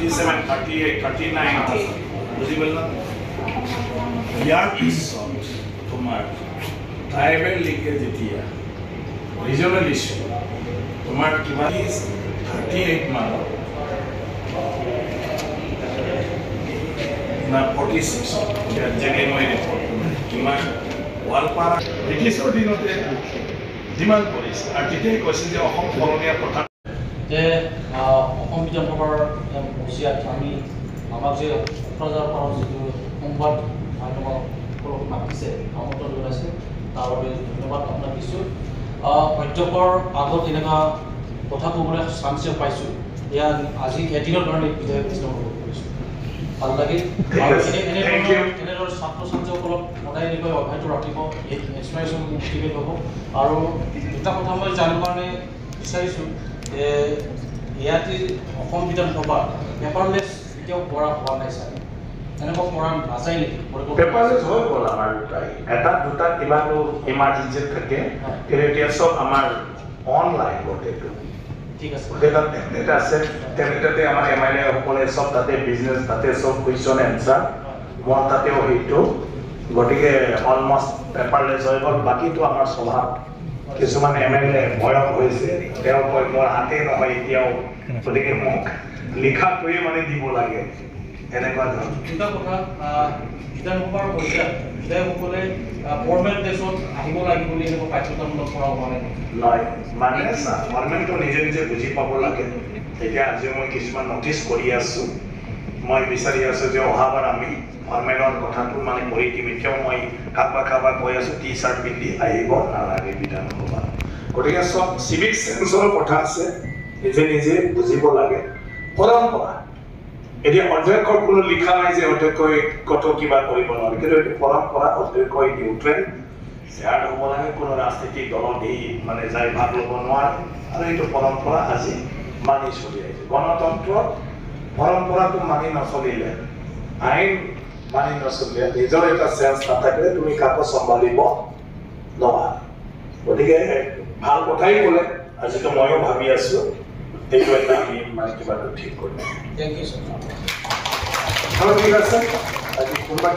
37, 38, 39 বুঝি পারলাম ইয়ার পিছত তোমার ট্রাইবেল লিগে যেতিয়া রিজনাল ইস্যু তোমার কিবা 38 মানত না 46 জেনে মই রিপোর্ট কিমান ওয়ালপাড়া ব্ৰিটিশৰ দিনতে ডিমান্ড কৰিছে আৰু তেতিয়াই কৈছে যে অসম কলনীয়া প্ৰথা যে অসম বিধানসভাৰ মজিয়াত আমি আমাক যে প্ৰজাৰ পৰা যিটো সংবাদ মাধ্যমক মাতিছে আমন্ত্ৰণ জনাইছে তাৰ বাবে ধন্যবাদ আপোনাক দিছোঁ অধ্যক্ষৰ আগত এনেকুৱা কথা ক'বলৈ চান্স পাইছোঁ এয়া আজি এদিনৰ কাৰণে বিধায়ক কৃষ্ণ কৰিছোঁ ভাল লাগে আৰু এনেধৰণৰ ছাত্ৰ ছাত্ৰীসকলক সদায় এনেকৈ অভ্যাসটো ৰাখিব ইনস্পিৰেশ্যন মোটিভেট হ'ব আৰু দুটা কথা মই জানিবৰ কাৰণে বিচাৰিছোঁ যে ইয়াতে অসম বিধানসভা পেপাৰলেছ এতিয়াও কৰা হোৱা নাই চাগে এনেকুৱা কৰা নাযায় নেকি পেপাৰলেছ হৈ গ'ল আমাৰ প্ৰায় এটা দুটা কিবাটো ইমাৰ্জেঞ্চি থাকে কিন্তু এতিয়া চব আমাৰ অনলাইন গোটেইটো ঠিক আছে গোটেইটা টেবলেট আছে টেবলেটতে আমাৰ এমএলএ সকলে চব তাতে বিজনেছ তাতে চব কুৱেশ্যন এনচাৰ মই তাতেও সেইটো গতিকে অলমষ্ট পেপাৰলেছ হৈ গ'ল বাকীটো আমাৰ স্বভাৱ কিছুমান এমএলএ বয়স হৈছে তেওঁ কয় মোৰ হাতে নহয় এতিয়াও গতিকে মোক লিখাটোৱে মানে দিব লাগে এনেকুৱা ধৰণৰ দুটা কথা বিধানসভাৰ পৰ্যায়ত বিধায়কসকলে ফৰ্মেল ড্ৰেছত আহিব লাগিব বুলি এনেকুৱা বাধ্যতামূলক কৰা হোৱা নাই নহয় মানে ফৰ্মেলটো নিজে নিজে বুজি পাব লাগে এতিয়া আজি মই কিছুমান নটিচ কৰি আছোঁ মই বিচাৰি আছোঁ যে অহাবাৰ আমি ফৰ্মেলৰ কথাটো মানে কৰি দিম এতিয়াও মই কাৰোবাক কৈ আছোঁ টি চাৰ্ট পিন্ধি আহিব নালাগে বিধানসভা গতিকে চব চিভিক চেন্সৰ কথা আছে নিজে নিজে বুজিব লাগে পৰম্পৰা এতিয়া অধ্যক্ষৰ কোনো লিখা নাই যে অধ্যক্ষই কত কিবা কৰিব নোৱাৰে কিন্তু এইটো পৰম্পৰা অধ্যক্ষই নিউট্ৰেল শ্বেয়াৰ হ'ব লাগে কোনো ৰাজনীতিক দলত দি মানে যাই ভাগ ল'ব নোৱাৰে আৰু এইটো পৰম্পৰা আজি মানি চলি আহিছে গণতন্ত্ৰত পৰম্পৰাটো মানি নচলিলে আইন মানি নচলিলে নিজৰ এটা চেঞ্চ নাথাকিলে তুমি কাকো চম্ভালিব নোৱাৰা গতিকে ভাল কথাই ক'লে আজিতো ময়ো ভাবি আছোঁ এইটো এটা আমি মানে কিবাটো ঠিক কৰিম থেংক ইউ ছাৰ ঠিক আছে আজি কোনোবা